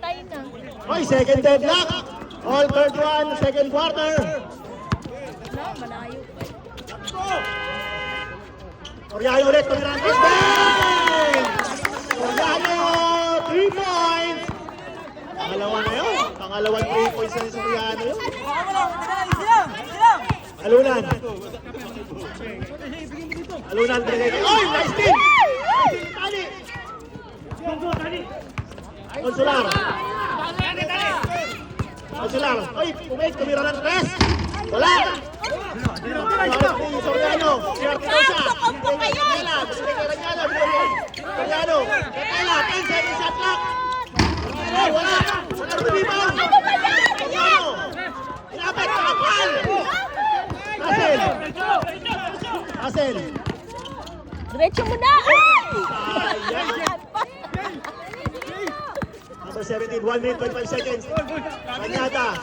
Tay na. Oy, second deadlock. All third one, second quarter. No, malayo pa. Oriano ulit, tumirang is bang! Oriano, 3 points. Pangalawa na yun. Pangalawang 3 points na sa Oriano yun. Alunan. Alunan, oy, nice team! Tali! Consular. Consular. Oy, umay, tumira ng 3. Wala! Soriano, Kampo kayo! Soriano, Katela, 10 seconds shot clock. Oh, wala! Wala rin rebound! Ano ba yan? Soriano! Inabot, kapal! Hassel! Diretso mo na! Number 17, 1 minute, 25 seconds. Kanyata.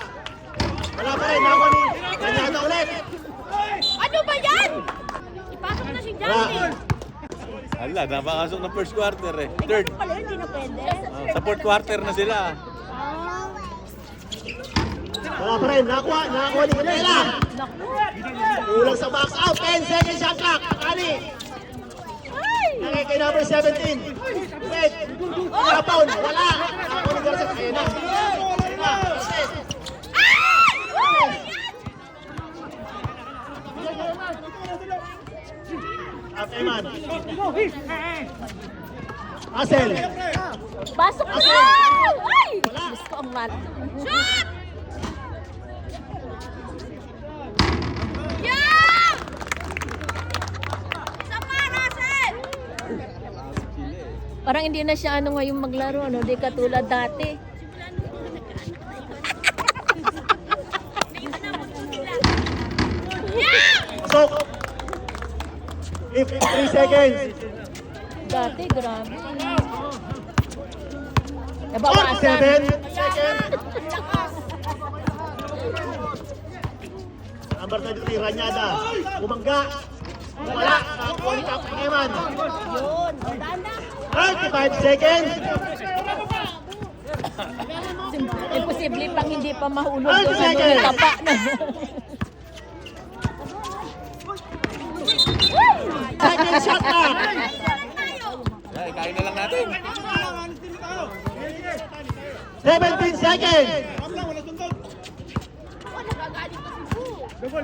Wala pa rin, nakuha ni Kanyata ulit. Ano ba yan? Ipasok na si Justin. Hala, napakasok ng first quarter eh. Ay, Third. ganun pala yun, di na pwede. Sa fourth quarter na sila. Wala pa rin, nakuha ni Kanyata. Kulang sa box out, 10 seconds shot clock. Ani. Nakay kay number 17. Wait. Kapound, wala. Nakuha ni Garza. Ayun na. Ayun na. Eman. Hassel. Pasok na! Ay! Diyos ko ang mat. Shoot! Yeah! Isa pa, Russell! Parang hindi na siya ano ngayon maglaro, ano? Di katulad dati. Pasok. 3 seconds. Dati, grabe. On Nabawasan. 7 seconds. Number 23, Ranyada. Bumangga. Wala. Nakakuha ni Captain Eman. Yun. 35 seconds. Imposible pang hindi pa mahulog Ay, yung ano, second. yung tapa na. Second shot na. Ay, kain na lang natin. 17 seconds.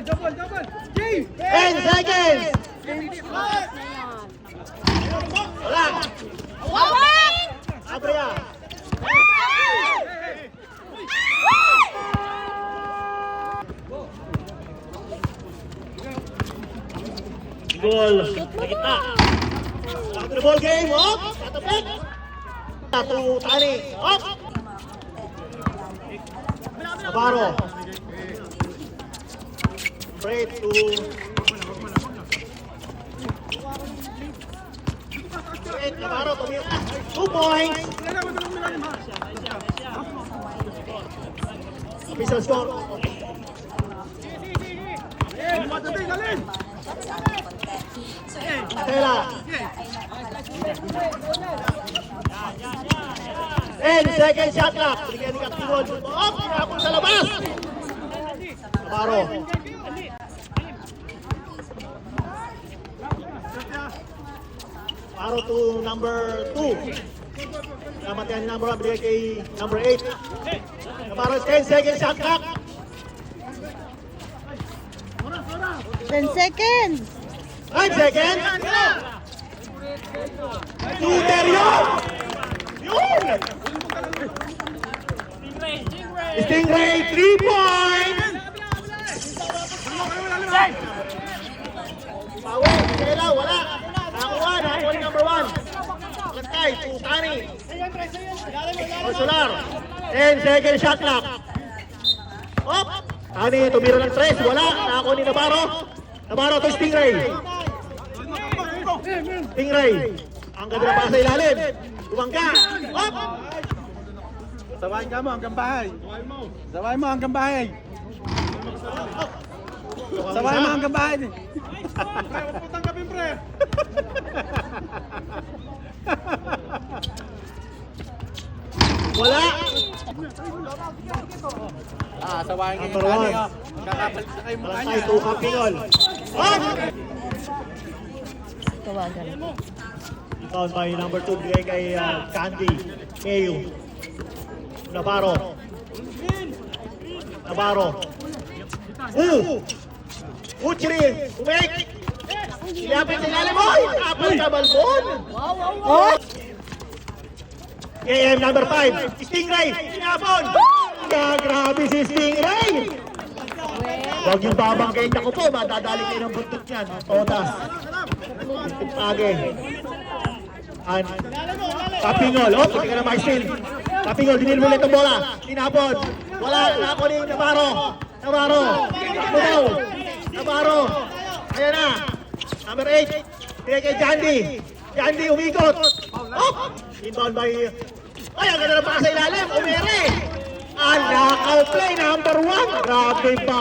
Double. Jay! 10 seconds. Wala. Abria. Goal. Nakita. After the ball game. Up. Katapit. Tatu Tani. Up. Navarro. Straight to straight Navarro. Tumira. 2 points. Official score. Tela. 10 second shot clock. Bigyan ni Captain Wall. Up. Tinapon sa labas. Navarro. Navarro to number 2. Namat yan number 1. Bigyan kay number 8. Navarro 10 second shot clock. 10 seconds. 5 seconds. Shooter yun! Yun! Stingray 3 points! Pawin, Kela, wala. Nakakuha ni number 1. Lantay, Tutani. Orsolar. 10 second shot clock. Op! Tani, tumira ng 3. Wala. Nakakuha ni Navarro. Navarro to Stingray. Stingray. Ang ganda pa sa ilalim. Tumangga. Op! Sabahin ka mo hanggang bahay. Sabahin mo hanggang bahay. Sabahin mo hanggang bahay. Pre, huwag mo tanggapin, pre. Sasawahin kayo Number Kani, 1. oh. Kakapalit na kayo mukha Barangay niya. 2, Kapingol. Up! Tawagan. Rebound by number 2, bigay kay Candy. Mayo. Navarro. Uchiri. Umik. Ilapit sa ilalim mo. Kapal ka balbon. Oh. KM number 5. Stingray. Sinapon. Grabe si Stingray. Huwag yung babanggayin ako po. Madadali kayo ng buntot niyan. Todas. Page. Kapingol. Oh, pati ka na ma-steal. Kapingol, dinil mo ulit ang bola. Tinapon. Wala. Nako ni Navarro. Takbo daw. Navarro. Ayan na. Number 8. Bigay kay Jandy. Jandy umikot. Oh! Inbound by... Ay, ang ganda na pa sa ilalim. Umere. Knockout play. Number 1. Grabe pa.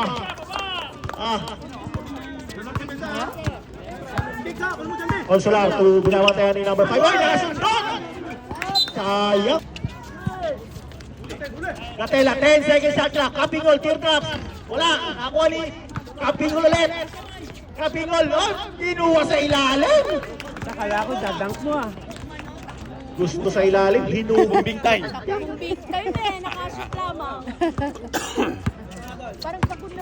Consular to binawatayan ni number 5. Ay, nakasundot! Sayang. Gatela, 10 seconds shot clock. Kapingol, teardrops. Wala. Nakuha ni Kapingol ulit. Kapingol, oh, kinuha sa ilalim. Nakala ko, dadank mo ah. Gusto sa ilalim, hinubing. Big time. Yung big kayo na eh, nakashoot lamang. Parang pagod na.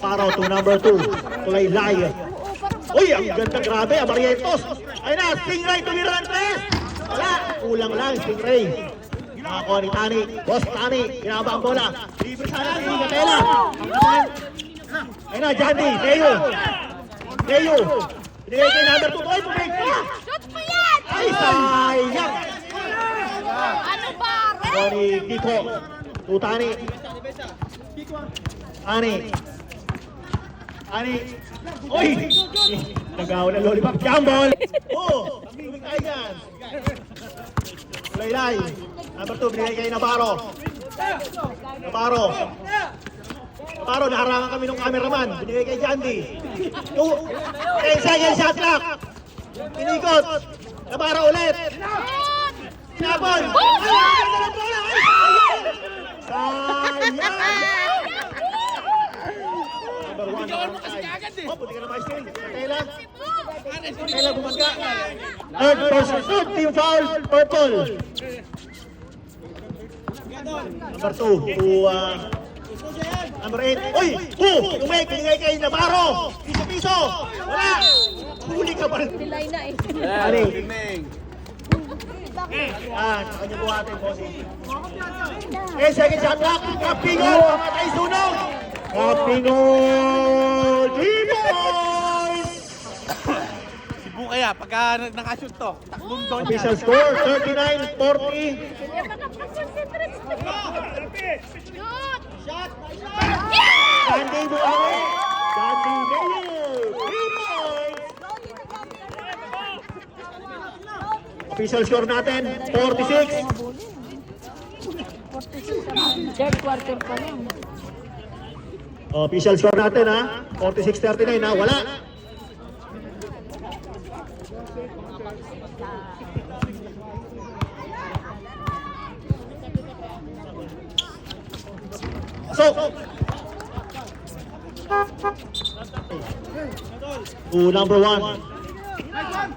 Paraw to number 2. Kulay liar. Oo, parang pagod. Uy, ang ganda, grabe. Abarientos. Ayun na, Stingray tumira ng 3. Wala. Kulang lang, Stingray. Nakakuha ni Tani. Boss Tani. Ginaba ang bola. Libre sana si Gatela. Ayun na, Jandy. Mayo. Binigay kay number 2. Ay, bumig ka. Shoot mo yan! Ay, sayang. Ano ba? Kuha ni Kiko. To Tani. Ani. Uy! Nagawa na lollipop. Jambol! Oh! Bumig tayo dyan. Laylay. Number 2, binigay kay Navarro, naharangan kami ng cameraman. Binigay kay Jandy. 10 seconds shot clock. Pinikot. Navarro ulit. Sinapon. Sayang! Number 1. Oh, puti ka na ma-steal. Kailan bumangga. Third person. Third team foul. Purple. Number 2 to number 8. Uy! Umay! Pinigay kay Navarro! Piso! Wala! Huli ka ba rin? Nilay na eh. Ani? Ning. Sa kanya buhatin, bossing. 10 seconds shot clock. Kapingol! Pamatay sunog! Kapingol! 3 points! Sibu kaya, pagka nakashoot to, takbong doon yan. Official score, 39-40. Candy Buangay! Candy Mayo! 3 points! Official score natin, 46. Third quarter pa lang. Official score natin ha, 46-39 ha, wala. So, to number 1.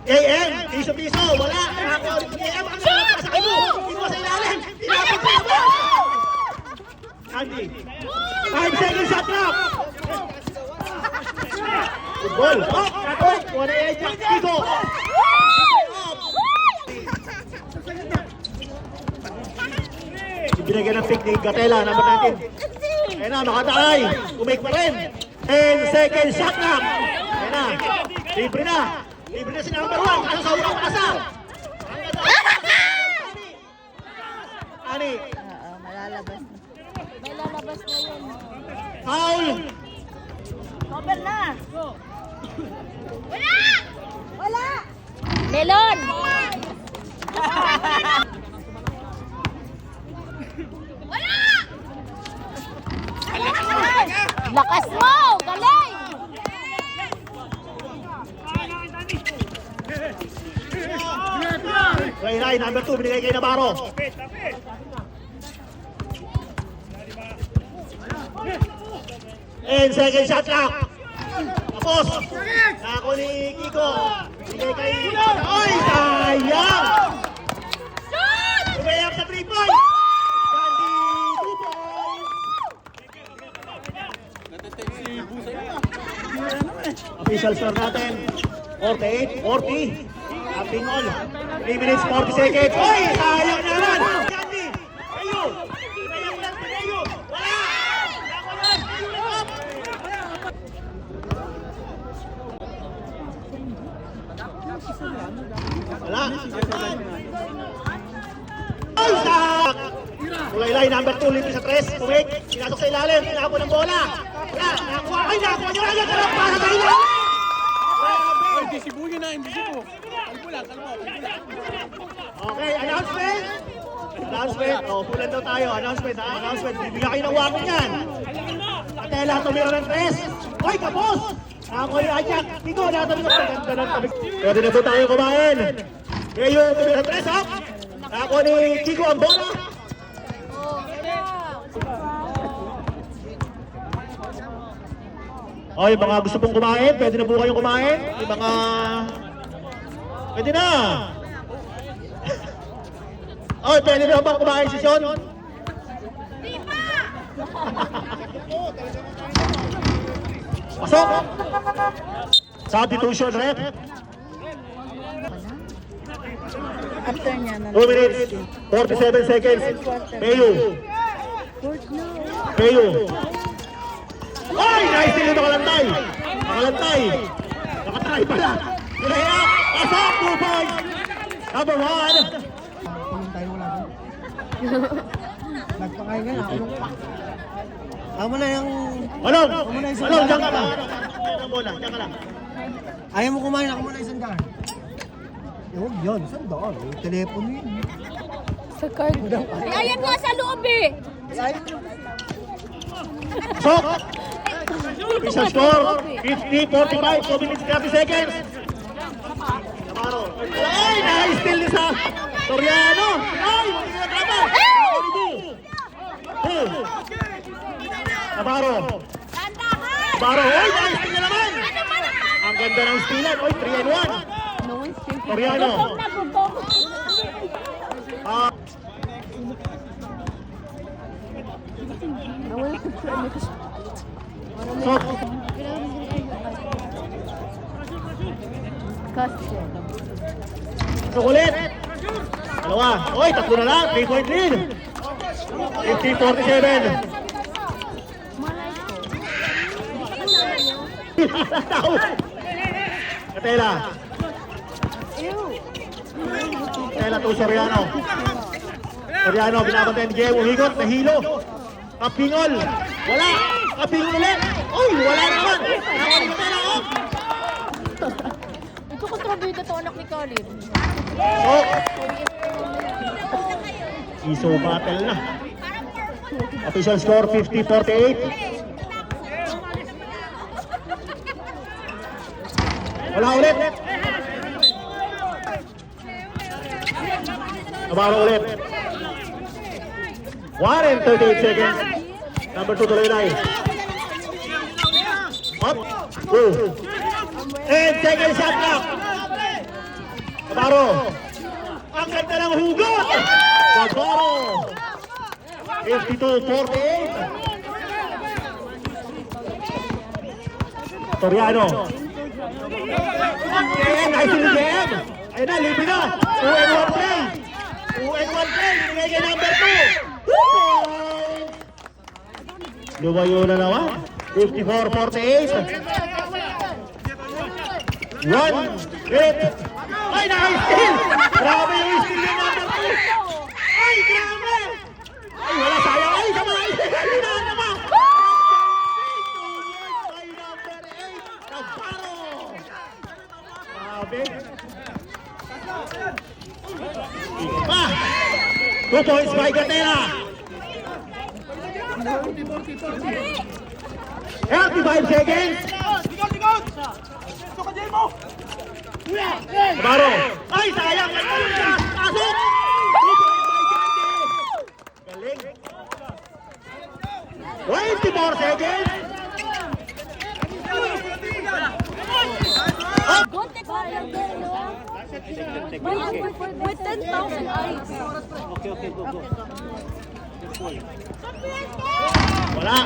AM, piso, wala. AM, ang sa kayo. Ito sa ilalim. Tinapit sa mo. Candy. 5 seconds shot clock. Good ball. Oh, kakoy. 1-8. Piso. Binigyan ng pick ni Gatela, number 19. Ayun na, makatay. Umake pa rin. 10 seconds shot clock. Ayun na. Libre na si number 1. Ano sa unang pasa? Ani. Oo, malalabas na. May lalabas na yun. Foul. Cover na. Wala! Melon! Lakas mo! Galing! Ray, number 2, binigay kay Navarro. And second shot clock. Tapos. Ako ni Kiko. Bigay kay... Oy! Sayang! Umayap sa 3 points. Candy, 2 points. Natitake si Busay. Official score natin. 48, 40. Pingol. 3 minutes, 40 seconds. Oy! Sayang naman! Candy! Kayo! Umayap lang sa kayo! Wala! Ako lang! Kayo lang! Wala. Ay, sak! Kulaylay, number 2, limpis sa 3. Pumig, sinasok sa ilalim, tinapon ng bola. Wala, nakuha. Ay, nakuha niya agad. Sarap para sa ilalim. Grabe. Indisibo yun na, indisibo. Kalbo lang, kalbo. Okay, announcement. Announcement. Oh, pulan daw tayo. Announcement, ha? Announcement. Bibigyan kayo ng warning yan. Patela, tumira ng 3. Hoy, kapos! Ako ni Ajak. Tigo, natanong ko. Ganda ng tabi. Pwede na po tayo kumain. Ngayon, tumira ng 3, ha? Ako ni Kiko ang bola. Oy, mga gusto pong kumain, pwede na po kayong kumain. Yung mga... Pwede na. Oy, pwede na ba kumain si Sean? Pasok! Substitution, ref. After niya na. 2 minutes, 47 seconds. Peyo. Peyo. Ay! Nice din yung nakalantay. Nakalantay. Nakatry pala. Kaya, pasok! 2 points. Number 1. Kulong tayo wala doon. Nagpakain ka na, kulong pa. Ako na yung... Malong! Malong, dyan ka ba? Dyan ka lang. Ayaw mo kumain, ako muna isang daan. Yun, yun, isang daan. Yung telepono yun. Sa card. Ayan nga sa loob eh. Pasok! Official score, 50-45, 2 minutes 30 seconds. Navarro. Ay, na-steal ni sa Toriano. Ay, magiging drama. Navarro. Navarro. Ay, na-steal na naman. Ang ganda ng stealan. Ay, 3-1. No one's thinking. Toriano. Ah, sok. Sok ulit. Dalawa. Oy, tatlo na lang. 3-point lead. 50-47. Katela. Katela to Soriano. Soriano, binabantayan ni Jeff. Uhigot, nahilo. Kapingol. Wala. Kapingol ulit. Uy, wala naman. Nakaling Katela, oh. Ito kontrabida to anak ni Colin. So, iso battle na. Official score 50-48. Wala ulit. Navarro ulit. 1 and 38 seconds. Number 2 tuloy na. Up. Go. And second shot clock. Navarro. Ang ganda ng hugot. Navarro. 52-48. Toriano. And nice to the jam. Ayun na, libre na. 2-1 play. 2-1 play. Binigay kay number 2. Lumayo na naman. 54-48. 1 hit. Ay, naka-steal. Grabe yung steal yung number 2. Ay, grabe. Ay, wala sayang. Ay, sama. Ay, hinahan naman. Ay, number 8. Navarro. Grabe. Iko pa. 2 points by Gatera. 35 seconds. Navarro. Ay, sayang. Pasok. 2 points by Candy. Galing. 24 With 10,000 eyes. Wala.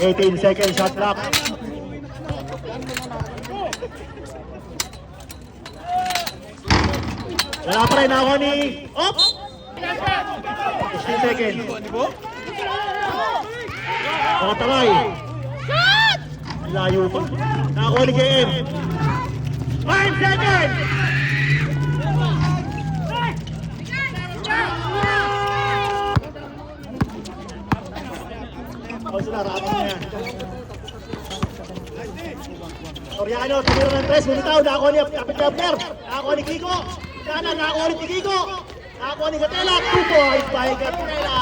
18 seconds shot clock. Wala pa rin ako ni... Op! 15 seconds. Makatangay. Layo pa. Nakakuha ni KM. 5 seconds! O sila, rapat na yan. Soriano, tumira ng 3, bumitaw, nakakuha ni Kapit Kapler, nakakuha ni Kiko, sana nakakuha ni Kiko, nakakuha ni Gatela, 2 points by Gatela.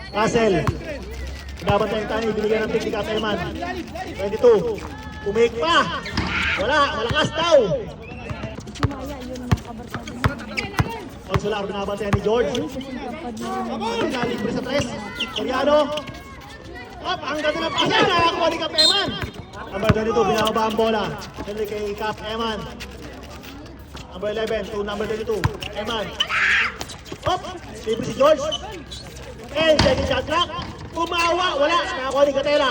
Russell, pinabantay ang tani, binigyan ng technique at Eman. 22, umig pa, wala, malakas daw. Consular, binabantayan ni George. Libre sa 3. Soriano. Up, ang ganda ng pasa. Nakakuha ni Cap Eman. Number 22, binababa ang bola. Henry kay Cap Eman. Number 11 to number 22. Eman. Up, libre si George. And second shot clock. Umawa, wala. Nakakuha ni Gatela.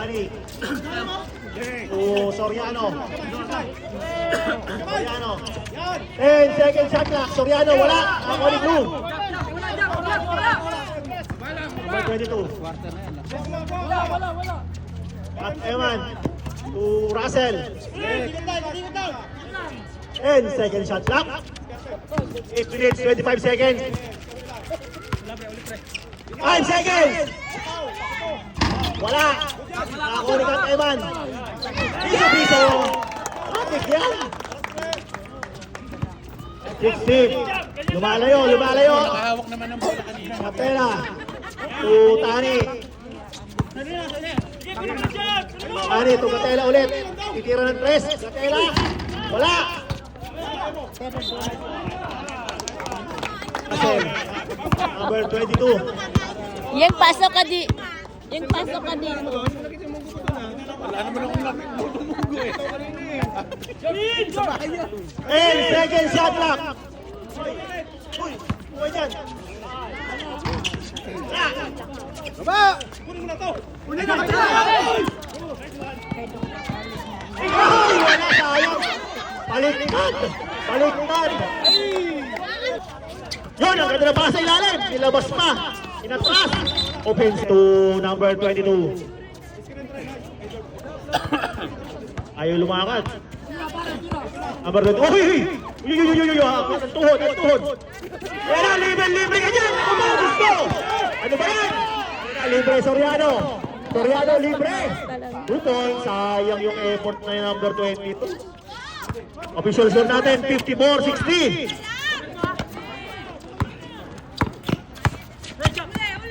Ani. Soriano. Soriano. 10 second shot clock. Soriano, wala. Nakakuha ni Blue. Number 22. At Eman. To Russell. 10 second shot clock. 8 minutes, 25 seconds. 5 seconds. Wala. Nakakuha ni Kat Eman. Piso-piso. Matik yan. 16. Lumalayo, lumalayo. Nakahawak naman ng bola kanina. Kapela. To Tani. Tani, to Gatela ulit. Titira ng 3. Gatela. Wala. Number 22. Yung pasok ka di. Yung pasok ka dito. Wala naman akong nakikutumugo eh. 10 second shot clock. Uy, uy dyan. Baba! Ay, wala, sayang. Baliktad. Baliktad. Yun, ang ganda na pa sa ilalim. Nilabas pa. Inatras. Offense to number 22. Ayaw lumakad. Number 22. Uy! Uy! Uy! Uy! Uy! Ang tuhod! Ang tuhod! Wala! Libre ka dyan! Kumabos ko! Ano ba yan? Wala! Libre Soriano! Soriano libre! 2 points. Sayang yung effort na yung number 22. Official score natin 54-60.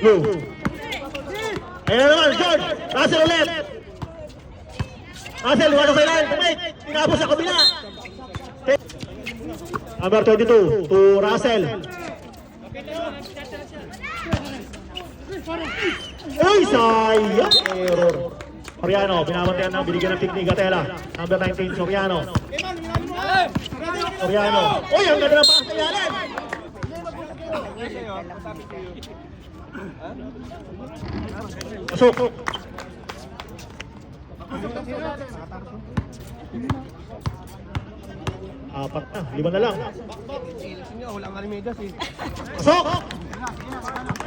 Blue. Ayan naman, George. Russell ulit. Russell, wala sa ilan. Tumay. Tinapos sa kabila. Number 22 to Russell. Uy, sayang. Error. Soriano, binabantayan ng binigyan ng pick ni Gatela. Number 19, Soriano. Soriano. Uy, ang ganda ng pass na ilalim. Pasok. Apat na, 5 na lang. Pasok!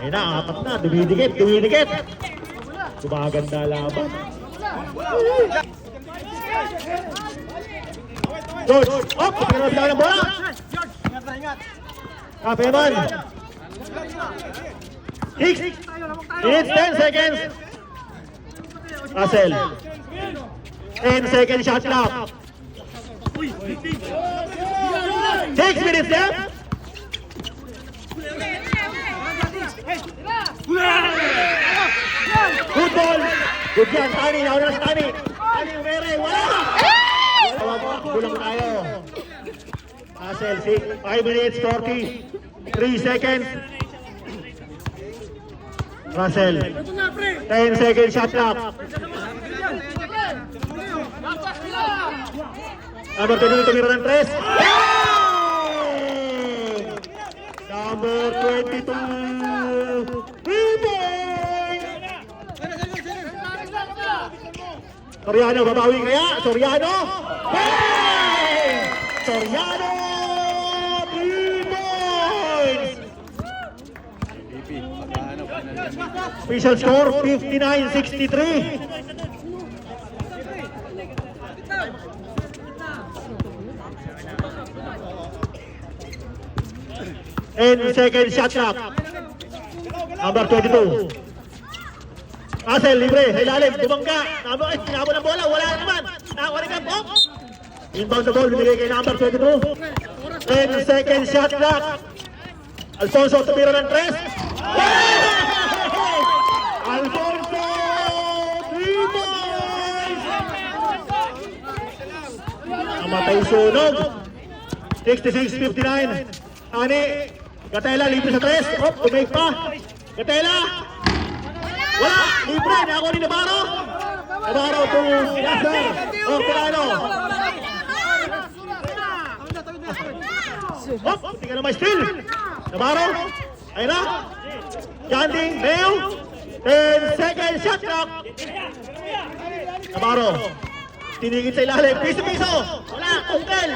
Ayun na, 4 na, dumidikit, dumidikit. Gumaganda laban. George, up! Pagkakaroon sila ng bola! Kapeman! 6 minutes, 10 seconds. Russell. 10 second shot clock. 6 minutes left. Good yan, Tani. Nauna na si Tani. Tani, umere. Wala! Kulang tayo. Hassel, 5 minutes, 43 seconds. Russell. 10 seconds shot clock. Number 22 tumira ng 3. Number 22. Soriano, babawi kaya? Soriano? Hey! Soriano! 3 points! MVP. Pagkaano, final. Official score, 59-63. And second shot clock. Number 22. Hassel, libre, sa ilalim, bumangga. Tinabo ng bola, wala naman. Nakakuha rin ang pop. Inbound the ball, binigay kay number 22. And second shot clock. Alfonso tumira ng 3. Alfonso! 3 points! Namatay sunog. 66-59. Ani, Gatela, libre sa 3. Oh, tumake pa. Gatela! Wala! Libre! Nako ni Navarro! Navarro to Yasser! Oh, Pilano! Oh, hindi ka na may steal! Navarro! Ayun na! Jandy, Leo! 10 seconds shot clock! Navarro! Tinigit sa ilalim! Piso-piso! Wala! Tungkel!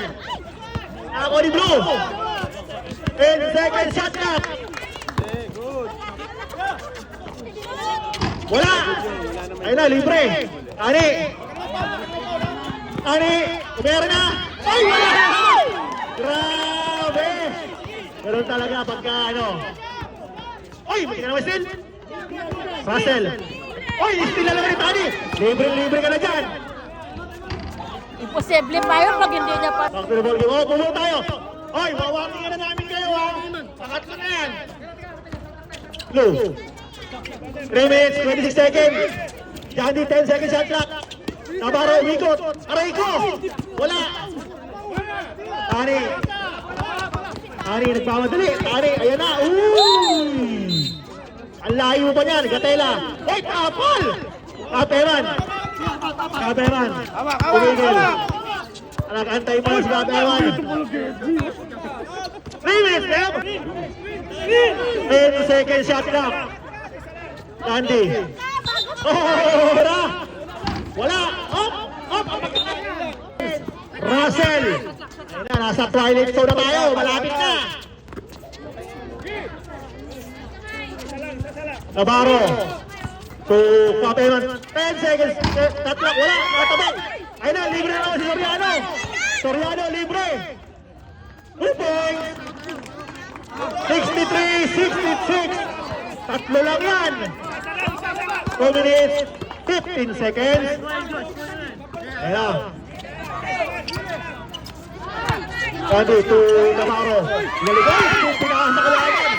Nako ni Blue! 10 seconds shot clock! Wala! Ayun na, libre! Ani! Ani! Meron na! Ay, wala! Grabe! Meron talaga pagka ano. Oy, hindi ka naman steal! Russell! Oy, steal na lang rin, Ani! Libre ka na dyan! Imposible pa yun pag hindi niya pa. Back to the ball game. Oh, pumunta tayo! Oy, mawarning ka na namin kayo, ha! Pangatlo na yan! Blue! 3 minutes, 26 seconds. Jandy, 10 seconds shot clock. Navarro, umikot. Aray ko! Wala! Tani! Tani, nagmamadali. Tani, ayan na. Uy! Ang layo pa niyan. Gatela. Ay, tapal! Kapeman. Kapeman. Umigil. Nag-antay pa si Kapeman. 3 minutes, Deb. 10 seconds shot clock. Andy. Oh, wala. Wala. Up. Russell. Ayun na, nasa twilight zone na tayo. Malapit na. Navarro. To Kapeman. 10 seconds. Tatlo. Wala. Natabak. Ayun na, libre na naman si Soriano. Soriano, libre. 2 points. 63-66. Tatlo lang yan. 2 minutes, 15 seconds. Ayan na. Andy to Navarro. Naligay kung pinakahan sa kalaban.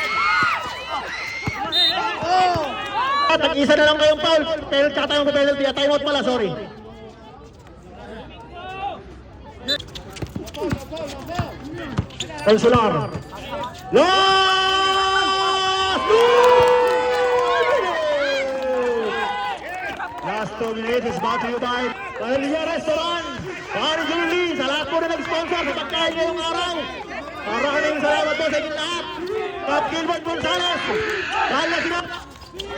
Tag-isa na lang kayong foul. Penalty, tsaka tayong penalty. Time out pala, sorry. Consular. Last 2 minutes is brought to you by Paella Restaurant. Pari Julie, sa lahat po na nag-sponsor sa pagkain ngayong araw. Maraming salamat po sa inyong lahat. Cap Gilbert Gonzalez. Dahil na sila.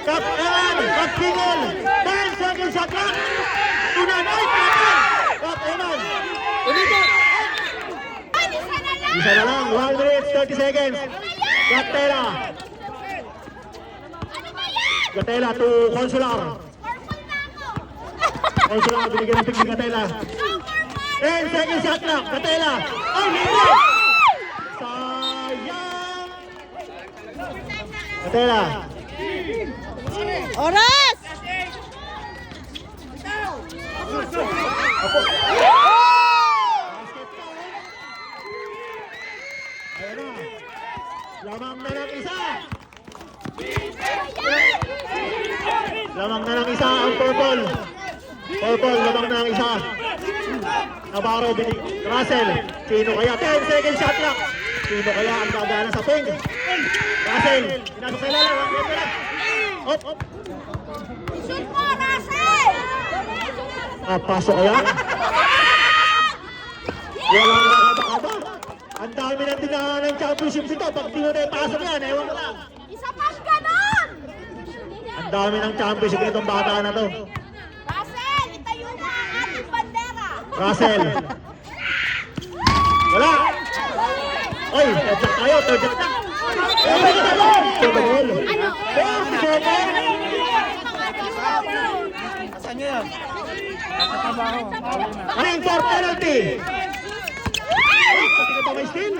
Cap Eman. Cap Kingol. 10 seconds shot clock. Tunan. Ay, Cap Eman. Isa na lang. 1 minute, 30 seconds. Gatela. Gatela to Consular. Consular, binigyan ng pigli Gatela. 10 seconds shot clock. Gatela. Ay, libre! Sayang! Gatela. Oras! Ayan na. Lamang na ng isa. Lamang na na ng isa ang purple. Purple, labang na ang isa. Navarro, Russell. Sino kaya? 10 seconds shot clock. Sino kaya ang gagana sa ping? Russell, pinasok sa ilalim. Op, op. Shoot mo, Russell! Pasok kaya? Walang nakabakaba. Ang dami ng tinahan ng championship ito. Pag di mo na ipasok yan, ewan ko lang. Isa pang ganon! Ang dami ng championship nitong bata na to. Russell, itayo mo ang ating bandera! Russell. Wala. Oy, third shot tayo, third shot. Saan niya yan? Nakatrabaho. Awal na. Ano for penalty? Ay, pati ka ba may steal? 10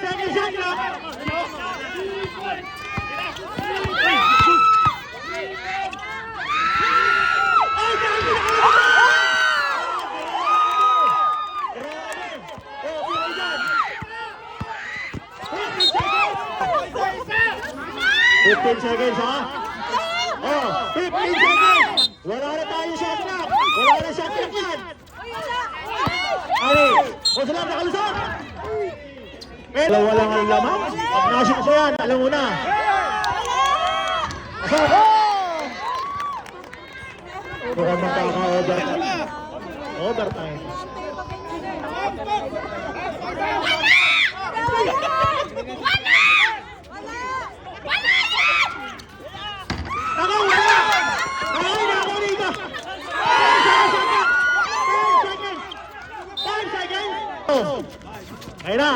seconds shot clock. Ay, dami na ka! Grabe! Oh, sino dyan? 15 seconds, ha? Oh, 15 seconds! Wala na tayo shot clock! Wala na shot clock yan! Ay, o sila nakalusot! Pero wala nga lamang. Pag nashoot ko yan, alam mo na. Asok! Mukhang magkaka-overtime. Overtime. Ako, wala! Ay, nako dito! 10 seconds! 5 seconds! Oh. Ayun na!